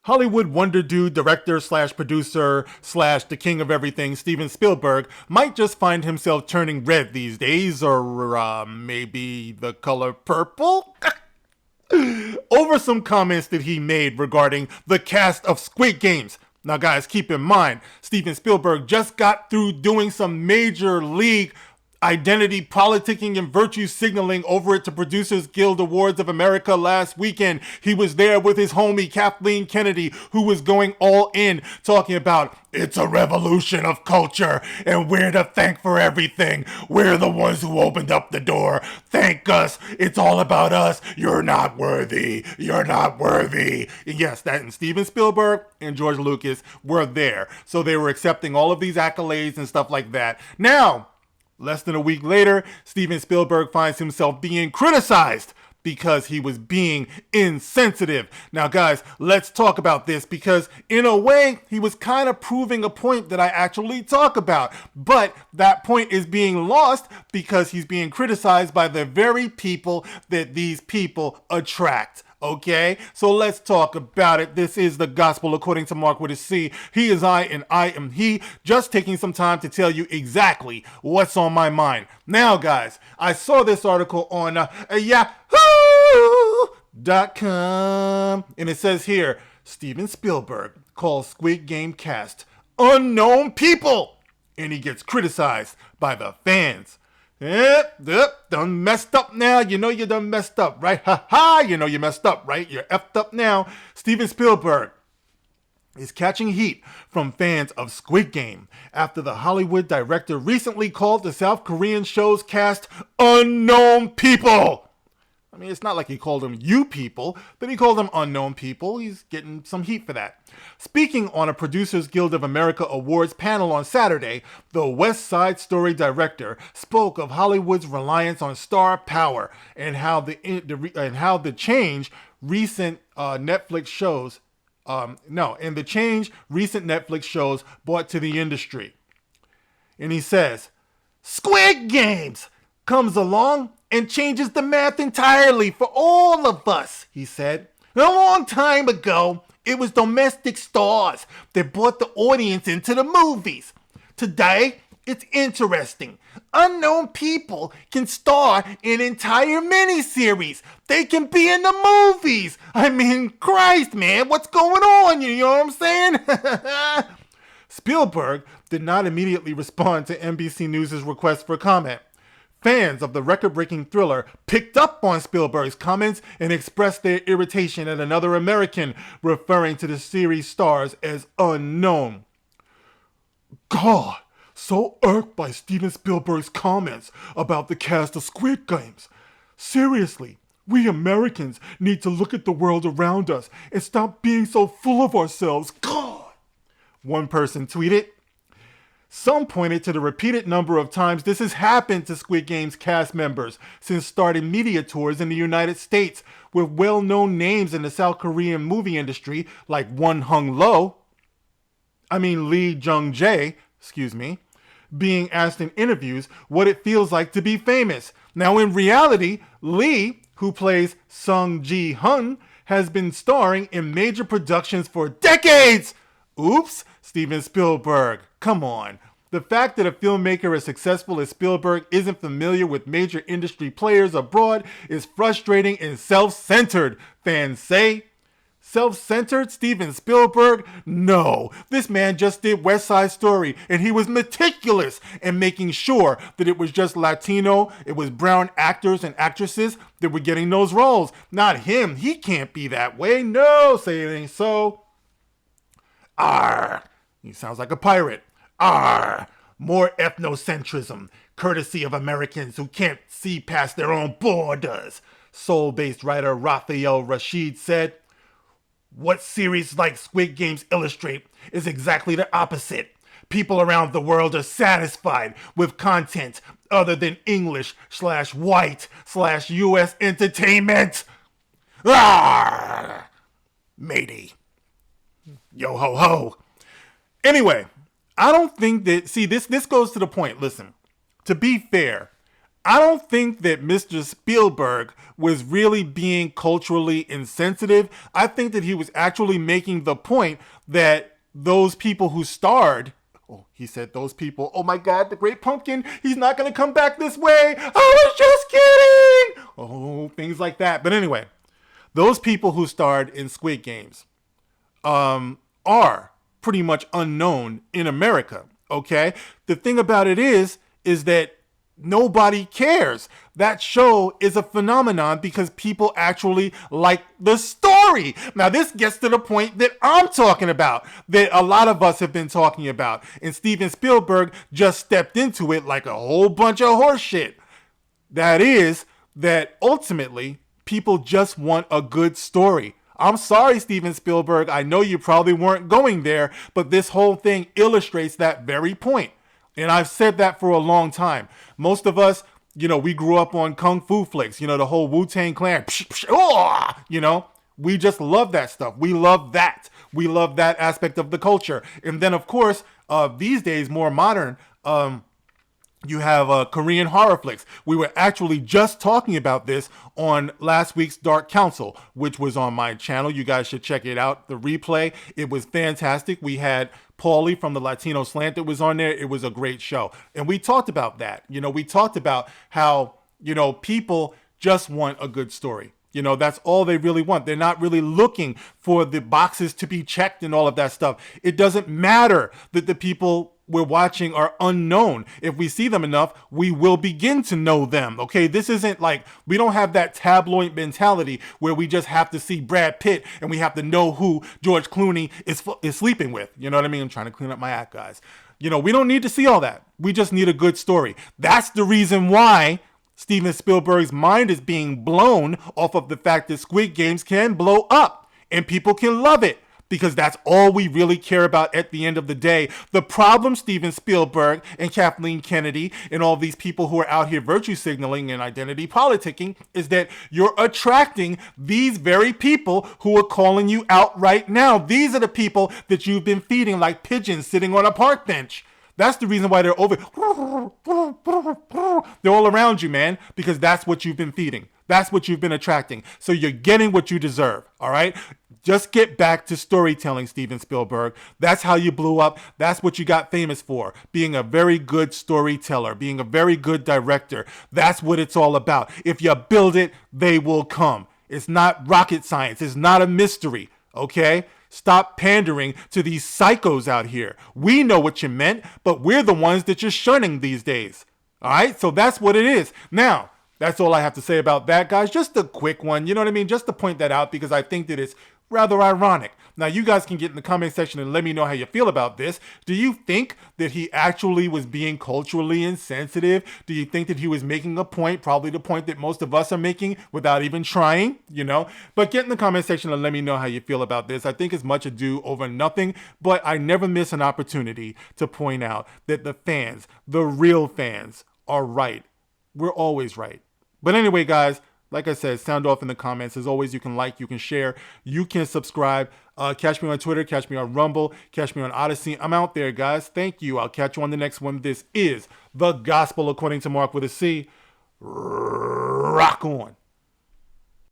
Hollywood wonder dude, director slash producer slash the king of everything, Steven Spielberg, might just find himself turning red these days, or maybe the color purple? Over some comments that he made regarding the cast of Squid Games. Now guys, keep in mind, Steven Spielberg just got through doing some major league identity politicking and virtue signaling over at the Producers Guild Awards of America last weekend. He was there with his homie Kathleen Kennedy, who was going all in, talking about it's a revolution of culture and we're to thank for everything. We're the ones who opened up the door. Thank us. It's all about us. You're not worthy. You're not worthy. And yes, that and Steven Spielberg and George Lucas were there. So they were accepting all of these accolades and stuff like that. Now, less than a week later, Steven Spielberg finds himself being criticized because he was being insensitive. Now guys, let's talk about this because in a way, he was kind of proving a point that I actually talk about. But that point is being lost because he's being criticized by the very people that these people attract. Okay, so let's talk about it. This is the gospel according to Mark with a C. He is I and I am he. Just taking some time to tell you exactly what's on my mind. Now, guys, I saw this article on Yahoo.com, and it says here, Steven Spielberg calls Squid Game cast unknown people, and he gets criticized by the fans. Yep, done messed up now. You know you done messed up, right? Ha ha, you know you messed up, right? You're effed up now. Steven Spielberg is catching heat from fans of Squid Game after the Hollywood director recently called the South Korean show's cast unknown people. I mean, it's not like he called them you people, but he called them unknown people. He's getting some heat for that. Speaking on a Producers Guild of America Awards panel on Saturday, the West Side Story director spoke of Hollywood's reliance on star power and how the change recent Netflix shows brought to the industry. And he says, Squid Games comes along and changes the math entirely for all of us, he said. A long time ago, it was domestic stars that brought the audience into the movies. Today, it's interesting. Unknown people can star in entire miniseries. They can be in the movies. I mean, Christ, man, what's going on? You know what I'm saying? Spielberg did not immediately respond to NBC News' request for comment. Fans of the record-breaking thriller picked up on Spielberg's comments and expressed their irritation at another American referring to the series stars as unknown. God, so irked by Steven Spielberg's comments about the cast of Squid Games. Seriously, we Americans need to look at the world around us and stop being so full of ourselves. God! One person tweeted. Some pointed to the repeated number of times this has happened to Squid Game's cast members since starting media tours in the United States with well-known names in the South Korean movie industry like Lee Jung-jae, being asked in interviews what it feels like to be famous. Now in reality, Lee, who plays Sung Ji-hun, has been starring in major productions for decades. Oops, Steven Spielberg, come on. The fact that a filmmaker as successful as Spielberg isn't familiar with major industry players abroad is frustrating and self-centered, fans say. Self-centered Steven Spielberg? No, this man just did West Side Story and he was meticulous in making sure that it was just Latino, it was brown actors and actresses that were getting those roles. Not him, he can't be that way. No, say it ain't so. Arr, he sounds like a pirate. Arr, more ethnocentrism, courtesy of Americans who can't see past their own borders, Seoul-based writer Raphael Rashid said. What series like Squid Games illustrate is exactly the opposite. People around the world are satisfied with content other than English/white/US entertainment. Arr, matey. Yo ho ho. Anyway, I don't think that, this goes to the point. Listen, to be fair, I don't think that Mr. Spielberg was really being culturally insensitive. I think that he was actually making the point that those people who starred, oh, he said those people, oh my God, the Great Pumpkin, he's not going to come back this way. I was just kidding. Oh, things like that. But anyway, those people who starred in Squid Games are pretty much unknown in America, okay? The thing about it is that nobody cares. That show is a phenomenon because people actually like the story. Now, this gets to the point that I'm talking about, that a lot of us have been talking about. And Steven Spielberg just stepped into it like a whole bunch of horse shit. That is, that ultimately, people just want a good story. I'm sorry, Steven Spielberg. I know you probably weren't going there, but this whole thing illustrates that very point. And I've said that for a long time. Most of us, we grew up on Kung Fu flicks, the whole Wu-Tang Clan, we just love that stuff. We love that. We love that aspect of the culture. And then, of course, these days, more modern, you have Korean horror flicks. We were actually just talking about this on last week's Dark Council, which was on my channel. You guys should check it out. The replay, it was fantastic. We had Paulie from the Latino Slant that was on there. It was a great show. And we talked about that. We talked about how, people just want a good story. That's all they really want. They're not really looking for the boxes to be checked and all of that stuff. It doesn't matter that the people we're watching are unknown. If we see them enough, we will begin to know them. Okay, this isn't like, we don't have that tabloid mentality where we just have to see Brad Pitt and we have to know who George Clooney is sleeping with. You know what I mean? I'm trying to clean up my act, guys. We don't need to see all that. We just need a good story. That's the reason why Steven Spielberg's mind is being blown off of the fact that Squid Games can blow up and people can love it. Because that's all we really care about at the end of the day. The problem, Steven Spielberg and Kathleen Kennedy and all these people who are out here virtue signaling and identity politicking, is that you're attracting these very people who are calling you out right now. These are the people that you've been feeding like pigeons sitting on a park bench. That's the reason why they're over. They're all around you, man, because that's what you've been feeding. That's what you've been attracting. So you're getting what you deserve, all right? Just get back to storytelling, Steven Spielberg. That's how you blew up. That's what you got famous for, being a very good storyteller, being a very good director. That's what it's all about. If you build it, they will come. It's not rocket science. It's not a mystery, okay? Stop pandering to these psychos out here. We know what you meant, but we're the ones that you're shunning these days. All right? So that's what it is. Now, that's all I have to say about that, guys. Just a quick one. You know what I mean? Just to point that out because I think that it's rather ironic. Now, you guys can get in the comment section and let me know how you feel about this. Do you think that he actually was being culturally insensitive? Do you think that he was making a point, probably the point that most of us are making without even trying, But get in the comment section and let me know how you feel about this. I think it's much ado over nothing, but I never miss an opportunity to point out that the fans, the real fans, are right. We're always right. But anyway, guys, like I said, sound off in the comments. As always, you can like, you can share, you can subscribe. Catch me on Twitter, catch me on Rumble, catch me on Odyssey. I'm out there, guys. Thank you. I'll catch you on the next one. This is The Gospel According to Mark with a C. Rock on.